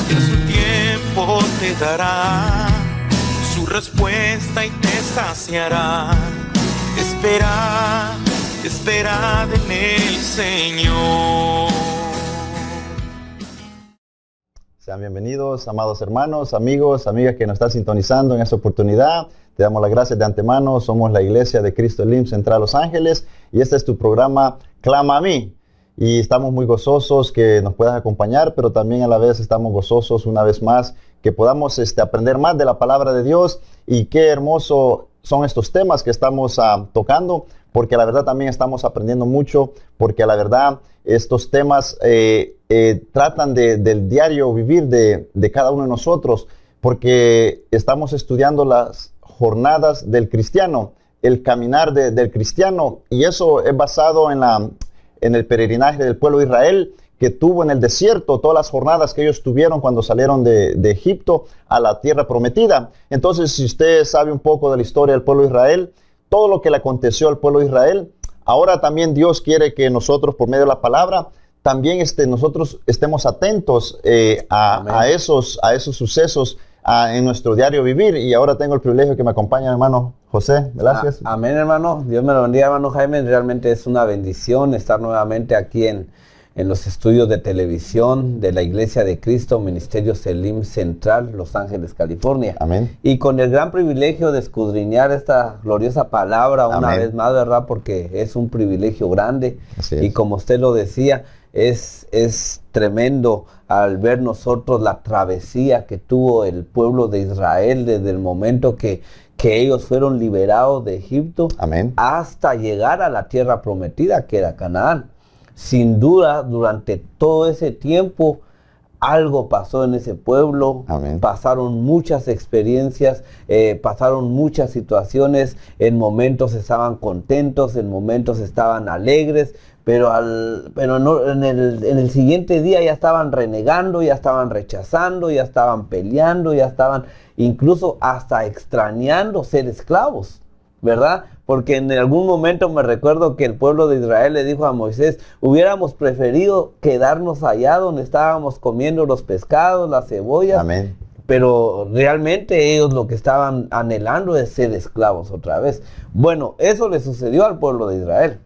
En su tiempo te dará su respuesta y te saciará. Esperad en el Señor. Sean bienvenidos, amados hermanos, amigos, amigas que nos están sintonizando en esta oportunidad. Te damos las gracias de antemano. Somos la Iglesia de Cristo Elim Central Los Ángeles y este es tu programa Clama a mí. Y estamos muy gozosos que nos puedas acompañar, pero también a la vez estamos gozosos una vez más que podamos aprender más de la palabra de Dios. Y qué hermoso son estos temas que estamos tocando, porque la verdad también estamos aprendiendo mucho, porque la verdad estos temas tratan del diario vivir de cada uno de nosotros, porque estamos estudiando las jornadas del cristiano, el caminar del cristiano, y eso es basado en el peregrinaje del pueblo de Israel que tuvo en el desierto, todas las jornadas que ellos tuvieron cuando salieron de Egipto a la tierra prometida. Entonces, si usted sabe un poco de la historia del pueblo de Israel, todo lo que le aconteció al pueblo de Israel, ahora también Dios quiere que nosotros, por medio de la palabra, también nosotros estemos atentos a esos sucesos en nuestro diario vivir. Y ahora tengo el privilegio que me acompaña el hermano José Velázquez. Amén, hermano. Dios me lo bendiga, hermano Jaime. Realmente es una bendición estar nuevamente aquí en los estudios de televisión de la Iglesia de Cristo, Ministerio Elim Central, Los Ángeles, California. Amén. Y con el gran privilegio de escudriñar esta gloriosa palabra una Amén. vez más, ¿verdad? Porque es un privilegio grande. Así es. Y como usted lo decía, es tremendo al ver nosotros la travesía que tuvo el pueblo de Israel desde el momento que ellos fueron liberados de Egipto. Amén. Hasta llegar a la tierra prometida, que era Canaán. Sin duda, durante todo ese tiempo, algo pasó en ese pueblo. Amén. Pasaron muchas experiencias, pasaron muchas situaciones. En momentos estaban contentos, en momentos estaban alegres, pero no, en el siguiente día ya estaban renegando, ya estaban rechazando, ya estaban peleando, ya estaban incluso hasta extrañando ser esclavos, ¿verdad? Porque en algún momento me recuerdo que el pueblo de Israel le dijo a Moisés: hubiéramos preferido quedarnos allá donde estábamos comiendo los pescados, las cebollas. Amén. Pero realmente ellos lo que estaban anhelando es ser esclavos otra vez. Bueno, eso le sucedió al pueblo de Israel.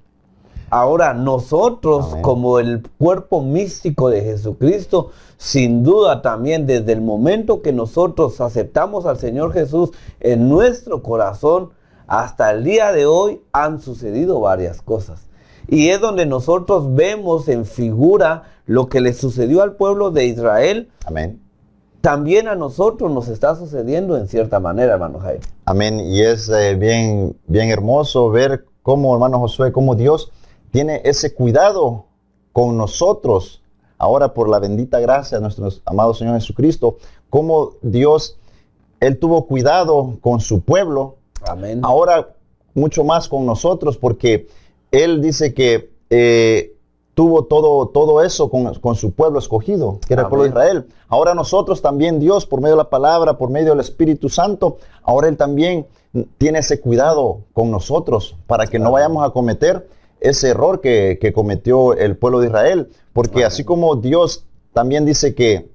Ahora nosotros, Amén, como el cuerpo místico de Jesucristo, sin duda también desde el momento que nosotros aceptamos al Señor Jesús en nuestro corazón, hasta el día de hoy han sucedido varias cosas. Y es donde nosotros vemos en figura lo que le sucedió al pueblo de Israel. Amén. También a nosotros nos está sucediendo en cierta manera, hermano Jaime. Amén. Y es bien hermoso ver cómo, hermano Josué, cómo Dios tiene ese cuidado con nosotros. Ahora, por la bendita gracia de nuestro amado Señor Jesucristo, cómo Dios, Él tuvo cuidado con su pueblo. Amén. Ahora mucho más con nosotros, porque Él dice que tuvo todo eso con su pueblo escogido, que era el pueblo de Israel. Ahora nosotros también, Dios, por medio de la palabra, por medio del Espíritu Santo, ahora Él también tiene ese cuidado con nosotros para que no vayamos a cometer ese error que cometió el pueblo de Israel. Porque así como Dios también dice que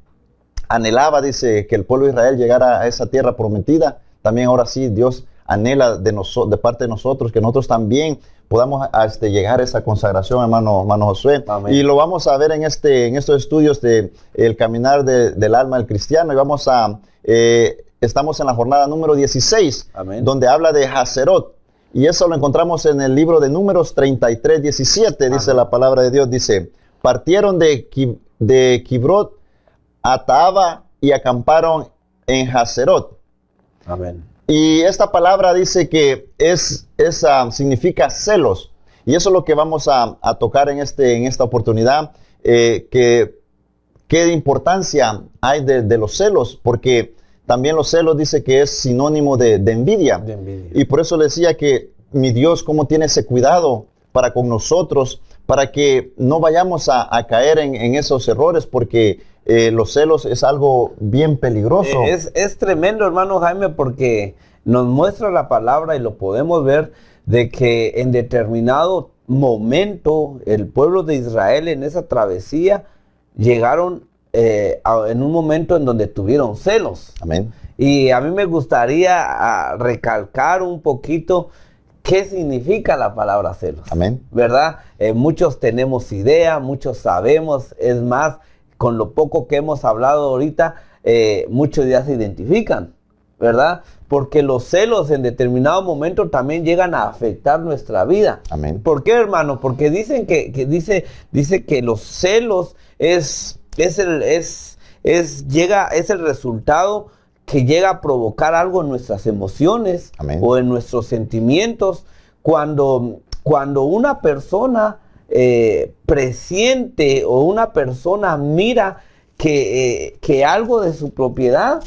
anhelaba, dice, que el pueblo de Israel llegara a esa tierra prometida, también ahora sí Dios anhela de parte de nosotros que nosotros también podamos llegar a esa consagración, hermano Josué. Amén. Y lo vamos a ver en estos estudios de el caminar del alma del cristiano. Y estamos en la jornada número 16, Amén, donde donde habla de Hazerot. Y eso lo encontramos en el libro de Números 33, 17. Dice Amén. la palabra de Dios, dice: partieron de Kibrot a Taaba y acamparon en Hazerot. Amén. Y esta palabra dice que significa celos. Y eso es lo que vamos a tocar en esta oportunidad. Qué importancia hay de los celos, porque también los celos dice que es sinónimo de envidia. De envidia. Y por eso le decía que mi Dios, cómo tiene ese cuidado para con nosotros, para que no vayamos a caer en esos errores, porque los celos es algo bien peligroso. Es tremendo, hermano Jaime, porque nos muestra la palabra y lo podemos ver de que en determinado momento el pueblo de Israel en esa travesía llegaron en un momento en donde tuvieron celos. Amén. Y a mí me gustaría recalcar un poquito qué significa la palabra celos. Amén. ¿Verdad? Muchos tenemos idea, muchos sabemos, es más, con lo poco que hemos hablado ahorita, muchos ya se identifican, ¿verdad? Porque los celos en determinado momento también llegan a afectar nuestra vida. Amén. ¿Por qué, hermano? Porque dicen dice que los celos es el resultado que llega a provocar algo en nuestras emociones. Amén. O en nuestros sentimientos. Cuando una persona presiente o una persona mira que algo de su propiedad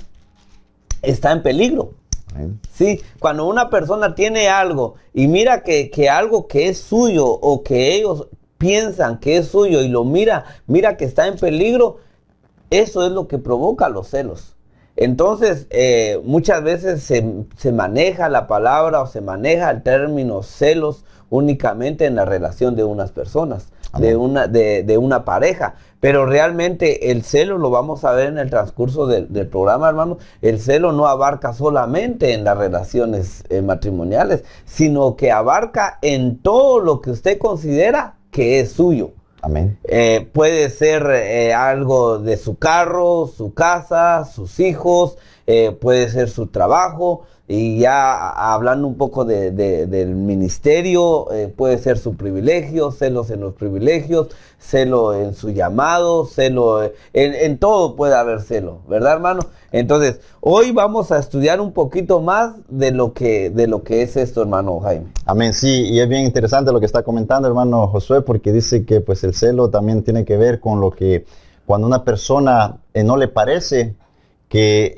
está en peligro. Amén. Sí, cuando una persona tiene algo y mira que algo que es suyo o que ellos piensan que es suyo y lo mira que está en peligro, eso es lo que provoca los celos. Entonces, muchas veces se maneja la palabra o se maneja el término celos únicamente en la relación de unas personas, de una pareja. Pero realmente el celo, lo vamos a ver en el transcurso del programa, hermano, el celo no abarca solamente en las relaciones matrimoniales, sino que abarca en todo lo que usted considera que es suyo. Amén. Puede ser algo de su carro, su casa, sus hijos, puede ser su trabajo, y ya hablando un poco del ministerio, puede ser su privilegio, celos en los privilegios, celo en su llamado, celo en todo puede haber celo, ¿verdad, hermano? Entonces, hoy vamos a estudiar un poquito más de lo que es esto, hermano Jaime. Amén, sí, y es bien interesante lo que está comentando, hermano Josué, porque dice que pues el celo también tiene que ver con lo que cuando una persona no le parece que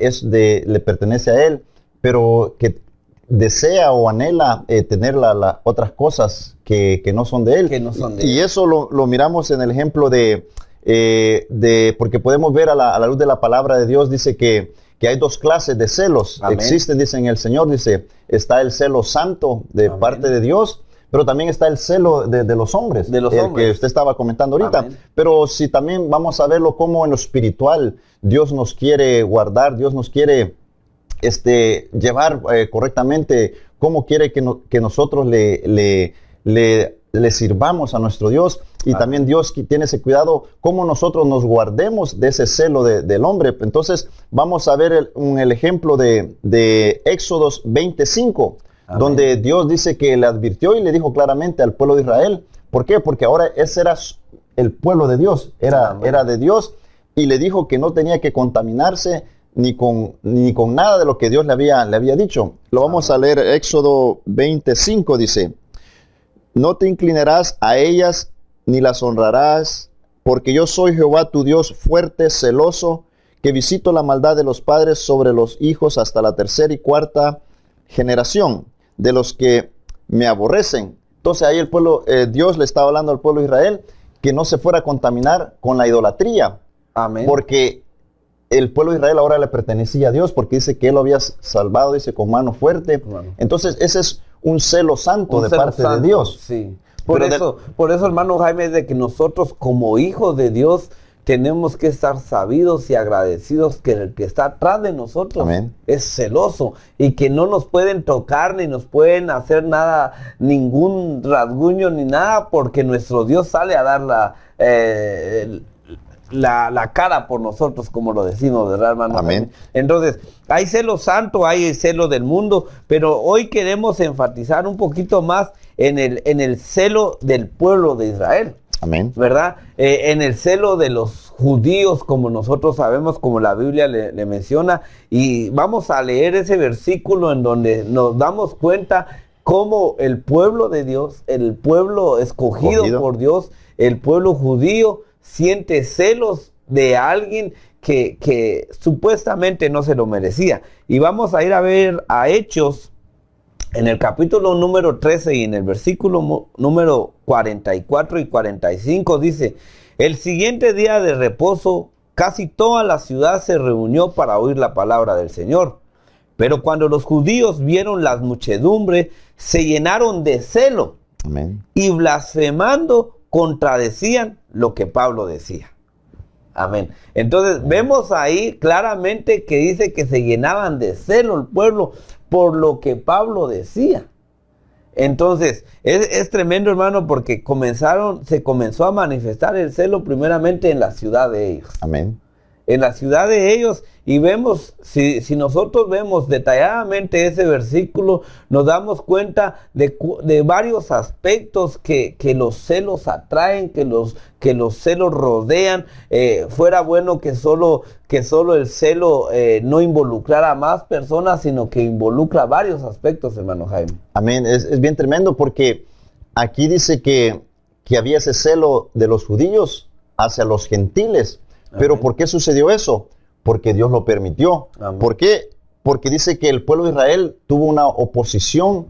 le pertenece a él, pero que desea o anhela tener otras cosas que no son de él. Que no son de y él. eso lo miramos en el ejemplo porque podemos ver a la luz de la palabra de Dios, dice que hay dos clases de celos. Amén. Existen, dice en el Señor, dice, está el celo santo de Amén. parte de Dios, pero también está el celo de los hombres, De los el hombres. que usted estaba comentando ahorita. Amén. Pero si también vamos a verlo como en lo espiritual, Dios nos quiere guardar, Dios nos quiere llevar correctamente, cómo quiere que nosotros le sirvamos a nuestro Dios. Y también Dios tiene ese cuidado, cómo nosotros nos guardemos de ese celo del hombre. Entonces vamos a ver el ejemplo de Éxodos 25, Amén. donde Dios dice que le advirtió y le dijo claramente al pueblo de Israel. ¿Por qué? Porque ahora ese era el pueblo de Dios, era de Dios, y le dijo que no tenía que contaminarse ni con nada de lo que Dios le había dicho. Lo vamos a leer. Éxodo 25 dice: no te inclinarás a ellas ni las honrarás, porque yo soy Jehová tu Dios fuerte, celoso, que visito la maldad de los padres sobre los hijos hasta la tercera y cuarta generación de los que me aborrecen. Entonces ahí Dios le estaba hablando al pueblo de Israel que no se fuera a contaminar con la idolatría. Amén. Porque el pueblo de Israel ahora le pertenecía a Dios, porque dice que él lo había salvado, dice, con mano fuerte. Bueno. Entonces ese es un celo santo de celo parte santo, de Dios. Sí. Por eso, hermano Jaime, es de que nosotros como hijos de Dios tenemos que estar sabidos y agradecidos que el que está atrás de nosotros Amén. es celoso y que no nos pueden tocar ni nos pueden hacer nada, ningún rasguño ni nada, porque nuestro Dios sale a dar la cara por nosotros, como lo decimos, ¿verdad, hermano? Amén. Entonces, hay celo santo, hay celo del mundo, pero hoy queremos enfatizar un poquito más en el celo del pueblo de Israel. Amén. ¿Verdad? En el celo de los judíos, como nosotros sabemos, como la Biblia le menciona, y vamos a leer ese versículo en donde nos damos cuenta cómo el pueblo de Dios, el pueblo escogido por Dios, el pueblo judío, siente celos de alguien que supuestamente no se lo merecía. Y vamos a ir a ver a Hechos, en el capítulo número 13 y en el versículo número 44 y 45 dice: el siguiente día de reposo, casi toda la ciudad se reunió para oír la palabra del Señor. Pero cuando los judíos vieron las muchedumbres, se llenaron de celo. Amén. Y blasfemando contradecían lo que Pablo decía. Amén. Entonces vemos ahí claramente que dice que se llenaban de celo el pueblo por lo que Pablo decía. Entonces es tremendo, hermano, porque se comenzó a manifestar el celo primeramente en la ciudad de ellos. Amén. En la ciudad de ellos, y vemos, si nosotros vemos detalladamente ese versículo, nos damos cuenta de varios aspectos que los celos atraen, que los celos rodean. Fuera bueno que solo el celo no involucrara a más personas, sino que involucra varios aspectos, hermano Jaime. Amén. Es bien tremendo porque aquí dice que había ese celo de los judíos hacia los gentiles. Pero Amén. ¿por qué sucedió eso? Porque Dios lo permitió. Amén. ¿Por qué? Porque dice que el pueblo de Israel tuvo una oposición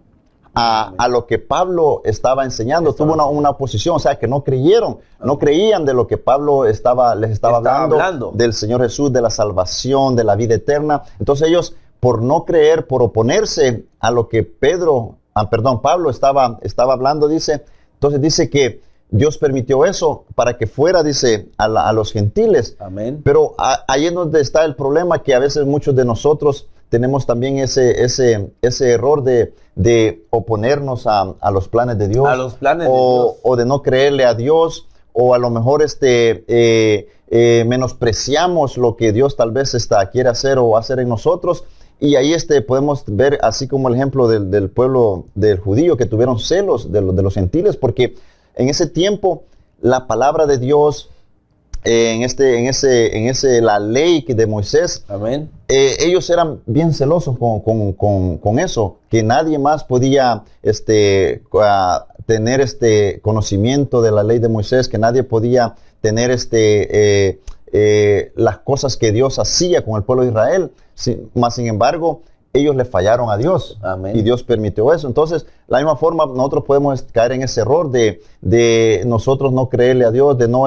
a lo que Pablo estaba enseñando. Tuvo una oposición, o sea, que no creyeron, no creían de lo que Pablo les estaba hablando del Señor Jesús, de la salvación, de la vida eterna. Entonces ellos, por no creer, por oponerse a lo que Pablo estaba hablando, entonces dice que Dios permitió eso para que fuera, dice, a los gentiles. Amén. Pero ahí es donde está el problema, que a veces muchos de nosotros tenemos también ese error de oponernos a los planes de Dios. A los planes de Dios. O de no creerle a Dios, o a lo mejor menospreciamos lo que Dios tal vez quiere hacer o hacer en nosotros. Y ahí podemos ver, así como el ejemplo del pueblo del judío, que tuvieron celos de los gentiles, porque en ese tiempo, la palabra de Dios, la ley de Moisés, Amén. Ellos eran bien celosos con eso, que nadie más podía tener conocimiento de la ley de Moisés, que nadie podía tener las cosas que Dios hacía con el pueblo de Israel. Más sin embargo, ellos le fallaron a Dios. Amén. Y Dios permitió eso. Entonces, la misma forma, nosotros podemos caer en ese error de nosotros no creerle a Dios, de no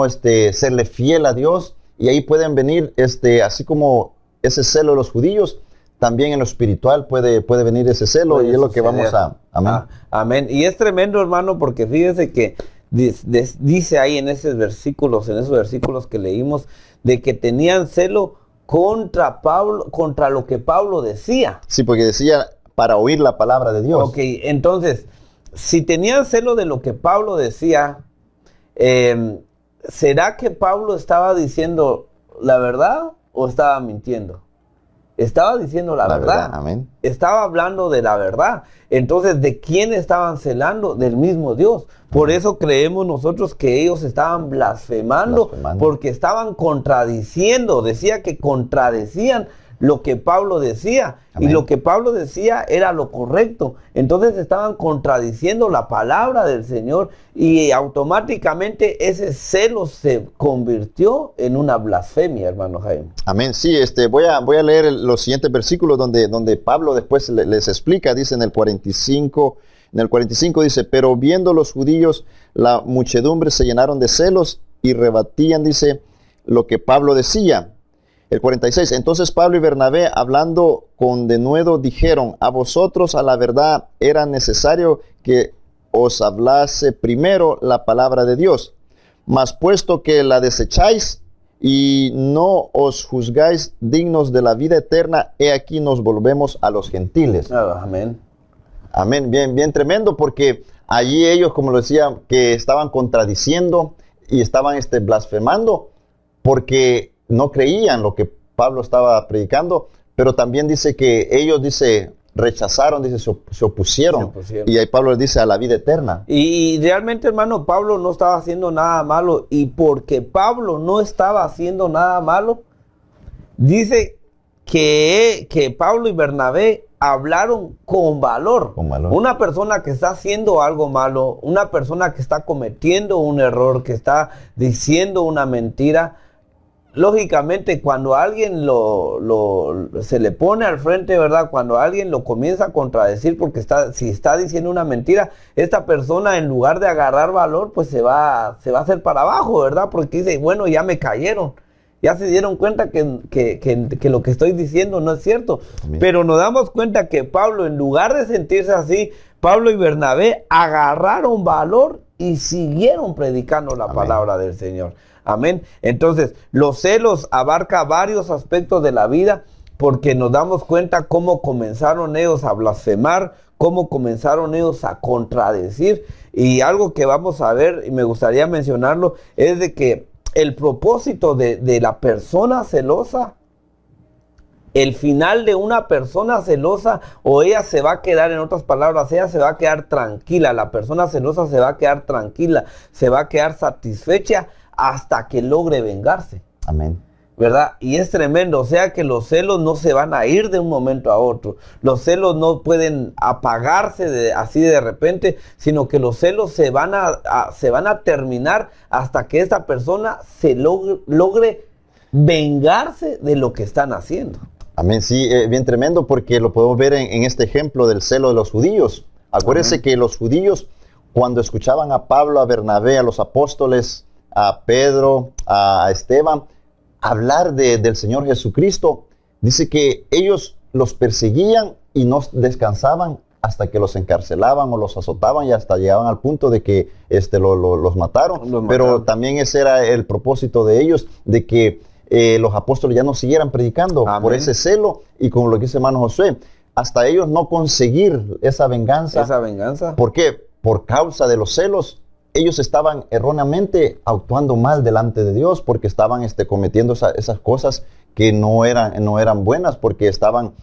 serle fiel a Dios. Y ahí pueden venir, así como ese celo de los judíos, también en lo espiritual puede venir ese celo. Puede y es lo que suceder. vamos a... Amén. Amén. Y es tremendo, hermano, porque fíjese que dice ahí en esos versículos que leímos, de que tenían celo contra Pablo, contra lo que Pablo decía. Sí, porque decía para oír la palabra de Dios. Ok, entonces, si tenían celo de lo que Pablo decía, ¿será que Pablo estaba diciendo la verdad o estaba mintiendo? Estaba diciendo la verdad. Amén. Estaba hablando de la verdad. Entonces, ¿de quién estaban celando? Del mismo Dios. Por eso creemos nosotros que ellos estaban blasfemando, porque estaban contradiciendo. Decía que contradecían lo que Pablo decía. Amén. Y lo que Pablo decía era lo correcto. Entonces estaban contradiciendo la palabra del Señor, y automáticamente ese celo se convirtió en una blasfemia, hermano Jaime. Amén. Sí, voy a leer los siguientes versículos donde Pablo después les explica. Dice en el 45 dice: pero viendo los judíos, la muchedumbre se llenaron de celos y rebatían, dice, lo que Pablo decía. El 46, entonces Pablo y Bernabé, hablando con denuedo, dijeron: a vosotros a la verdad era necesario que os hablase primero la palabra de Dios, mas puesto que la desecháis y no os juzgáis dignos de la vida eterna, he aquí nos volvemos a los gentiles. Amén. Amén, bien tremendo, porque allí ellos, como lo decía, que estaban contradiciendo y estaban blasfemando, porque no creían lo que Pablo estaba predicando, pero también dice que ellos, rechazaron, se opusieron. Y ahí Pablo les dice: a la vida eterna. Y realmente, hermano, Pablo no estaba haciendo nada malo, y porque Pablo no estaba haciendo nada malo, dice que Pablo y Bernabé hablaron con valor. Una persona que está haciendo algo malo, una persona que está cometiendo un error, que está diciendo una mentira, lógicamente cuando alguien se le pone al frente, ¿verdad? Cuando alguien lo comienza a contradecir porque si está diciendo una mentira, esta persona, en lugar de agarrar valor, pues se va a hacer para abajo, ¿verdad? Porque dice: bueno, ya me cayeron. Ya se dieron cuenta que lo que estoy diciendo no es cierto. Amén. Pero nos damos cuenta que Pablo, en lugar de sentirse así, Pablo y Bernabé agarraron valor y siguieron predicando la palabra del Señor. Amén. Entonces, los celos abarca varios aspectos de la vida, porque nos damos cuenta cómo comenzaron ellos a blasfemar, cómo comenzaron ellos a contradecir. Y algo que vamos a ver, y me gustaría mencionarlo, es de que el propósito de la persona celosa, el final de una persona celosa, o ella se va a quedar, en otras palabras, ella se va a quedar tranquila, la persona celosa se va a quedar tranquila, se va a quedar satisfecha hasta que logre vengarse. Amén. ¿Verdad? Y es tremendo, o sea que los celos no se van a ir de un momento a otro, los celos no pueden apagarse así de repente, sino que los celos se van a terminar hasta que esta persona se logre vengarse de lo que están haciendo. Amén, sí, bien tremendo, porque lo podemos ver en este ejemplo del celo de los judíos. Acuérdense que los judíos, cuando escuchaban a Pablo, a Bernabé, a los apóstoles, a Pedro, a Esteban, hablar del Señor Jesucristo, dice que ellos los perseguían y no descansaban hasta que los encarcelaban o los azotaban, y hasta llegaban al punto de que los mataron. Pero también ese era el propósito de ellos, de que los apóstoles ya no siguieran predicando. Amén. Por ese celo, y como lo que dice hermano Josué, hasta ellos no conseguir esa venganza. ¿Esa venganza? ¿Por qué? Por causa de los celos. Ellos estaban erróneamente actuando mal delante de Dios, porque estaban cometiendo esas cosas que no eran buenas, porque estaban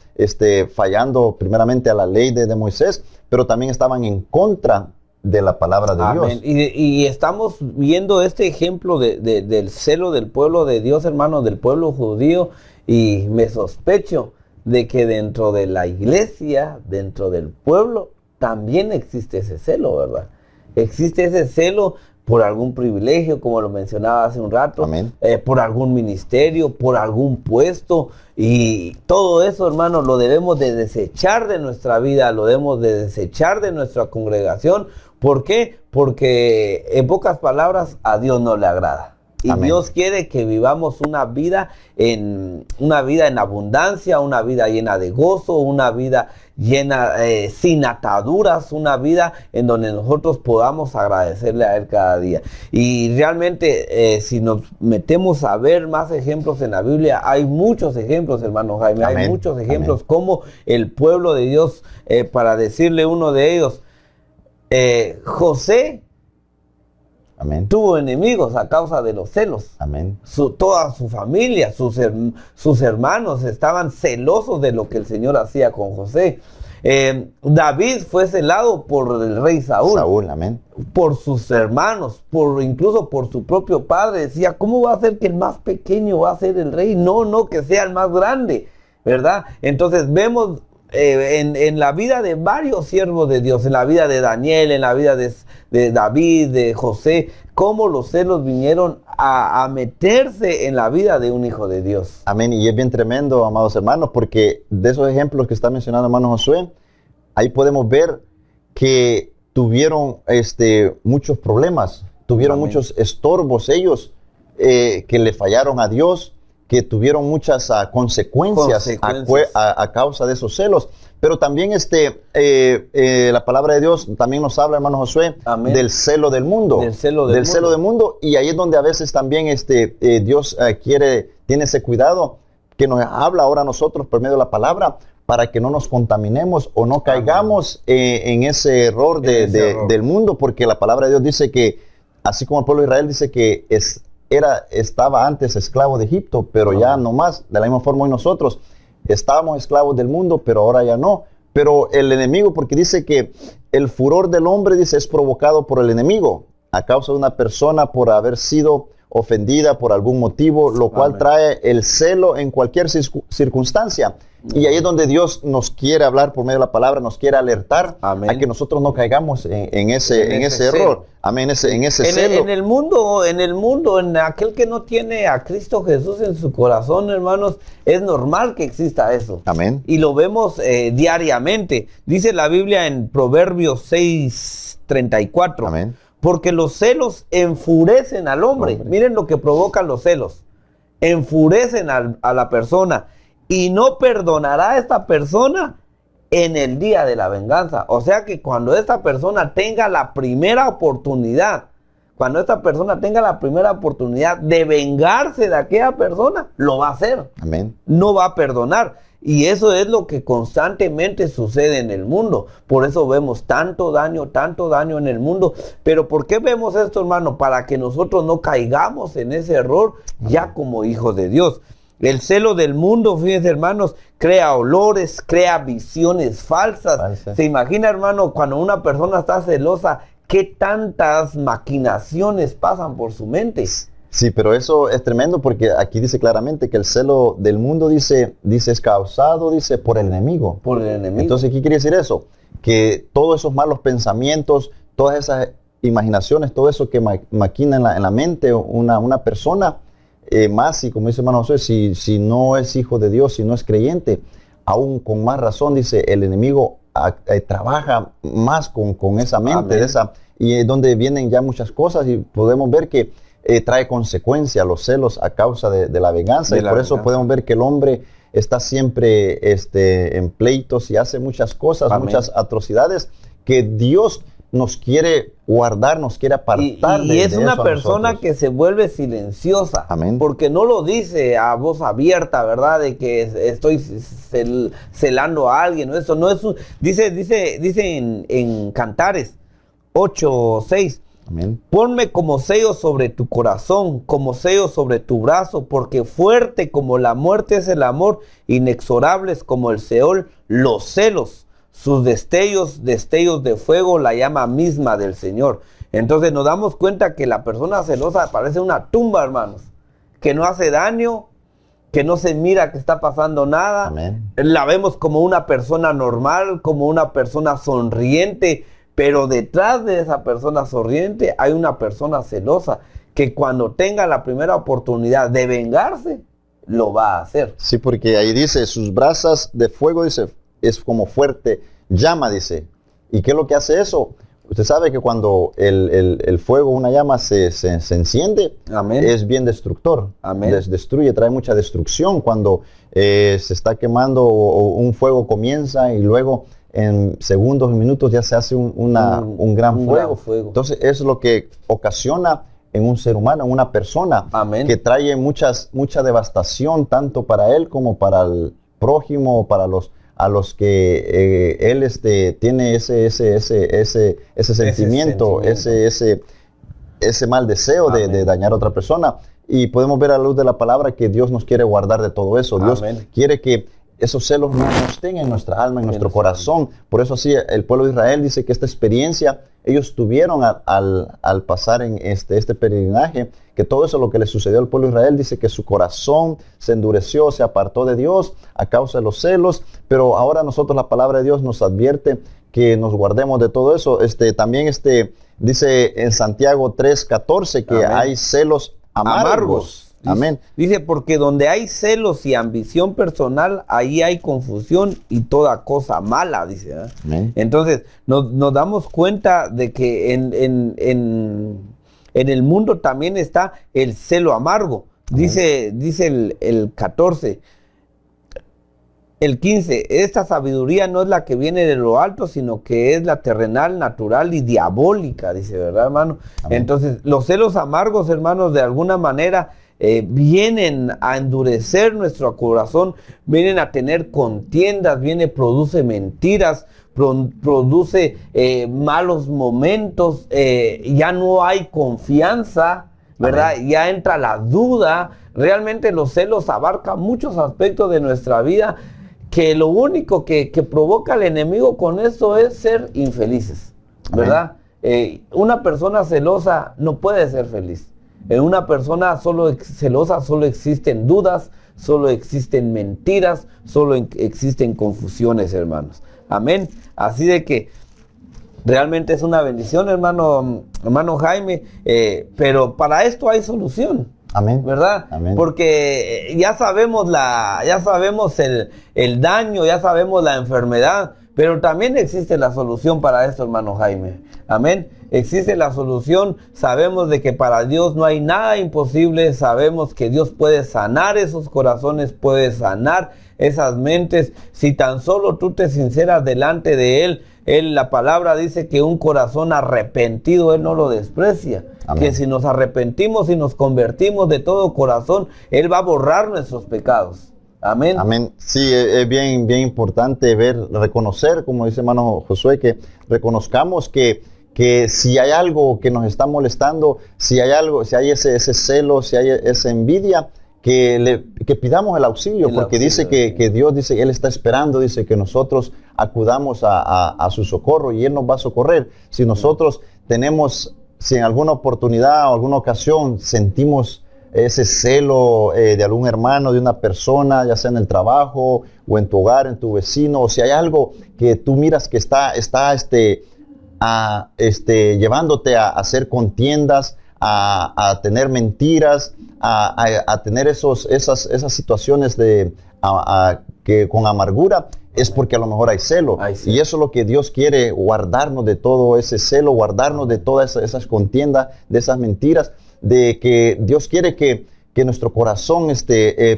fallando primeramente a la ley de Moisés, pero también estaban en contra de la palabra de Amén. Dios. Y estamos viendo este ejemplo del celo del pueblo de Dios, hermanos, del pueblo judío, y me sospecho de que dentro de la iglesia, dentro del pueblo, también existe ese celo, ¿verdad? Existe ese celo por algún privilegio, como lo mencionaba hace un rato, por algún ministerio, por algún puesto, y todo eso, hermanos, lo debemos de desechar de nuestra vida, lo debemos de desechar de nuestra congregación. ¿Por qué? Porque, en pocas palabras, a Dios no le agrada. Y Amén. Dios quiere que vivamos una vida en abundancia, una vida llena de gozo, una vida llena sin ataduras, una vida en donde nosotros podamos agradecerle a Él cada día. Y realmente, si nos metemos a ver más ejemplos en la Biblia, hay muchos ejemplos, hermano Jaime. Amén. Hay muchos ejemplos. Amén. Como el pueblo de Dios, para decirle uno de ellos, José, Amén. Tuvo enemigos a causa de los celos. Amén. Toda su familia, sus hermanos estaban celosos de lo que el Señor hacía con José. David fue celado por el rey Saúl. Amén. Por sus hermanos, incluso por su propio padre. Decía, ¿cómo va a ser que el más pequeño va a ser el rey? No, que sea el más grande, ¿verdad? Entonces vemos en la vida de varios siervos de Dios, en la vida de Daniel, en la vida de David, de José, cómo los celos vinieron a meterse en la vida de un hijo de Dios. Amén. Y es bien tremendo, amados hermanos, porque de esos ejemplos que está mencionando hermano Josué, ahí podemos ver que tuvieron muchos problemas, tuvieron Amén. Muchos estorbos ellos, que le fallaron a Dios, que tuvieron muchas consecuencias a causa de esos celos. Pero también la palabra de Dios también nos habla, hermano Josué, Amén. Del celo del mundo. Del celo del mundo. Y ahí es donde a veces también Dios tiene ese cuidado, que nos habla ahora a nosotros por medio de la palabra, para que no nos contaminemos o no caigamos en ese error del mundo, porque la palabra de Dios dice que, así como el pueblo de Israel dice que estaba antes esclavo de Egipto, pero ya no más. De la misma forma hoy nosotros estábamos esclavos del mundo, pero ahora ya no. Pero el enemigo, porque dice que el furor del hombre, dice, es provocado por el enemigo, a causa de una persona por haber sido ofendida por algún motivo, lo cual Amén. Trae el celo en cualquier circunstancia. Y ahí es donde Dios nos quiere hablar por medio de la palabra, nos quiere alertar Amén. A que nosotros no caigamos en ese error. Amén, en ese celo. En el mundo, en aquel que no tiene a Cristo Jesús en su corazón, hermanos, es normal que exista eso. Amén. Y lo vemos diariamente. Dice la Biblia en Proverbios 6:34. Amén. Porque los celos enfurecen al hombre. Miren lo que provocan los celos. Enfurecen a la persona. Y no perdonará a esta persona en el día de la venganza. O sea que cuando esta persona tenga la primera oportunidad, cuando esta persona tenga la primera oportunidad de vengarse de aquella persona, lo va a hacer. Amén. No va a perdonar. Y eso es lo que constantemente sucede en el mundo. Por eso vemos tanto daño en el mundo. Pero ¿por qué vemos esto, hermano? Para que nosotros no caigamos en ese error ya como hijos de Dios. El celo del mundo, fíjense, hermanos, crea olores, crea visiones falsas. Se imagina, hermano, cuando una persona está celosa, qué tantas maquinaciones pasan por su mente. Sí, pero eso es tremendo porque aquí dice claramente que el celo del mundo dice es causado, dice, por el enemigo. Por el enemigo. Entonces, ¿qué quiere decir eso? Que todos esos malos pensamientos, todas esas imaginaciones, todo eso que maquina en la mente una persona, más si, como dice hermano José, si no es hijo de Dios, si no es creyente, aún con más razón, dice, el enemigo trabaja más con esa mente, y es donde vienen ya muchas cosas y podemos ver que trae consecuencias los celos a causa de la venganza. Y por eso podemos ver que el hombre está siempre en pleitos y hace muchas cosas, muchas atrocidades que Dios nos quiere guardar, nos quiere apartar y es una persona que se vuelve silenciosa. Amén. Porque no lo dice a voz abierta, ¿verdad? De que estoy celando a alguien. Eso no es dice en Cantares 8:6. Amén. Ponme como sello sobre tu corazón, como sello sobre tu brazo, porque fuerte como la muerte es el amor, inexorables como el Seol, los celos, sus destellos de fuego, la llama misma del Señor. Entonces nos damos cuenta que la persona celosa parece una tumba, hermanos, que no hace daño, que no se mira que está pasando nada. Amén. La vemos como una persona normal, como una persona sonriente, pero detrás de esa persona sonriente hay una persona celosa que cuando tenga la primera oportunidad de vengarse, lo va a hacer. Sí, porque ahí dice, sus brasas de fuego, dice, es como fuerte llama, dice. ¿Y qué es lo que hace eso? Usted sabe que cuando el fuego, una llama se enciende, Amén, es bien destructor. Amén. Destruye, trae mucha destrucción. Cuando se está quemando o un fuego comienza y luego en segundos y minutos ya se hace un gran fuego. Entonces es lo que ocasiona en un ser humano, en una persona. Amén. Que trae mucha devastación tanto para él como para el prójimo, para a los que él tiene ese sentimiento, ese mal deseo de dañar a otra persona. Y podemos ver a la luz de la palabra que Dios nos quiere guardar de todo eso. Dios quiere que esos celos no estén en nuestra alma, en nuestro corazón. Por eso así el pueblo de Israel dice que esta experiencia ellos tuvieron al pasar en este peregrinaje, que todo eso lo que le sucedió al pueblo de Israel, dice que su corazón se endureció, se apartó de Dios a causa de los celos. Pero ahora nosotros, la palabra de Dios nos advierte que nos guardemos de todo eso. También dice en Santiago 3:14 que Amén. hay celos amargos. Amén. Dice, porque donde hay celos y ambición personal, ahí hay confusión y toda cosa mala, dice. Amén. Entonces, nos damos cuenta de que en el mundo también está el celo amargo. Dice el 14, el 15, esta sabiduría no es la que viene de lo alto, sino que es la terrenal, natural y diabólica, dice, ¿verdad, hermano? Amén. Entonces, los celos amargos, hermanos, de alguna manera vienen a endurecer nuestro corazón, vienen a tener contiendas, produce mentiras, produce malos momentos, ya no hay confianza, ¿verdad? Amén. Ya entra la duda. Realmente los celos abarcan muchos aspectos de nuestra vida, que lo único que provoca el enemigo con esto es ser infelices, ¿verdad? Una persona celosa no puede ser feliz. En una persona celosa solo existen dudas, solo existen mentiras, solo existen confusiones, hermanos. Amén. Así de que realmente es una bendición, hermano Jaime, pero para esto hay solución. Amén. ¿Verdad? Amén. Porque ya sabemos el daño, ya sabemos la enfermedad, Pero también existe la solución para esto, hermano Jaime. Amén. Existe la solución. Sabemos de que para Dios no hay nada imposible. Sabemos que Dios puede sanar esos corazones, puede sanar esas mentes. Si tan solo tú te sinceras delante de Él, la palabra dice que un corazón arrepentido Él no lo desprecia. Amén. Que si nos arrepentimos y nos convertimos de todo corazón, Él va a borrar nuestros pecados. Amén. Amén. Sí, es bien importante reconocer, como dice hermano Josué, que reconozcamos que si hay algo que nos está molestando, si hay ese celo, si hay esa envidia, que pidamos el auxilio, porque dice que Dios dice, Él está esperando, dice que nosotros acudamos a su socorro y Él nos va a socorrer. Si nosotros si en alguna oportunidad o alguna ocasión sentimos ese celo de algún hermano, de una persona, ya sea en el trabajo o en tu hogar, en tu vecino, o si hay algo que tú miras que está llevándote a hacer contiendas, a tener mentiras, a tener esas situaciones que con amargura, es porque a lo mejor hay celo. Sí. Y eso es lo que Dios quiere, guardarnos de todo ese celo, guardarnos de todas esas contiendas, de esas mentiras, de que Dios quiere que nuestro corazón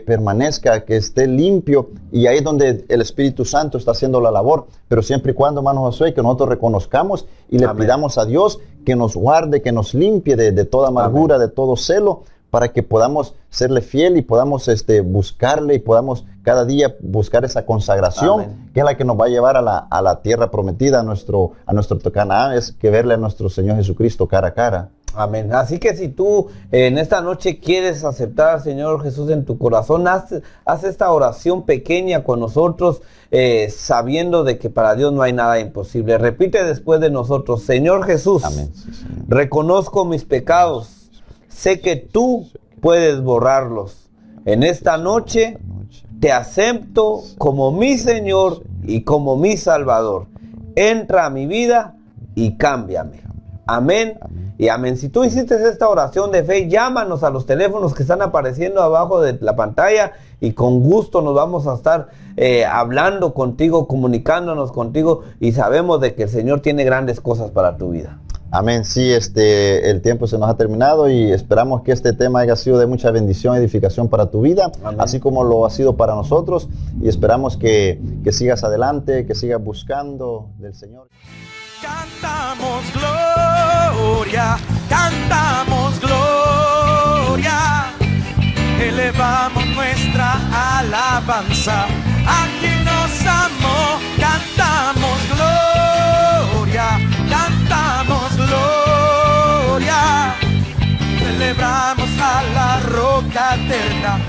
permanezca, que esté limpio, y ahí es donde el Espíritu Santo está haciendo la labor. Pero siempre y cuando, hermano Josué, que nosotros reconozcamos y le pidamos a Dios que nos guarde, que nos limpie de toda amargura, de todo celo, para que podamos serle fiel y podamos buscarle y podamos cada día buscar esa consagración, que es la que nos va a llevar a la tierra prometida, a nuestro Canaán, es que verle a nuestro Señor Jesucristo cara a cara. Amén. Así que si tú en esta noche quieres aceptar al Señor Jesús en tu corazón, haz esta oración pequeña con nosotros, sabiendo de que para Dios no hay nada imposible. Repite después de nosotros: Señor Jesús, amén. Sí, Señor. Reconozco mis pecados, sé que tú puedes borrarlos. En esta noche te acepto como mi Señor y como mi Salvador. Entra a mi vida y cámbiame. Amén. Y amén. Si tú hiciste esta oración de fe, llámanos a los teléfonos que están apareciendo abajo de la pantalla y con gusto nos vamos a estar hablando contigo, comunicándonos contigo, y sabemos de que el Señor tiene grandes cosas para tu vida. Amén. Sí, el tiempo se nos ha terminado y esperamos que este tema haya sido de mucha bendición y edificación para tu vida, amén, así como lo ha sido para nosotros, y esperamos que sigas adelante, que sigas buscando del Señor. Cantamos gloria, elevamos nuestra alabanza a quien nos amó. Cantamos gloria, celebramos a la roca eterna.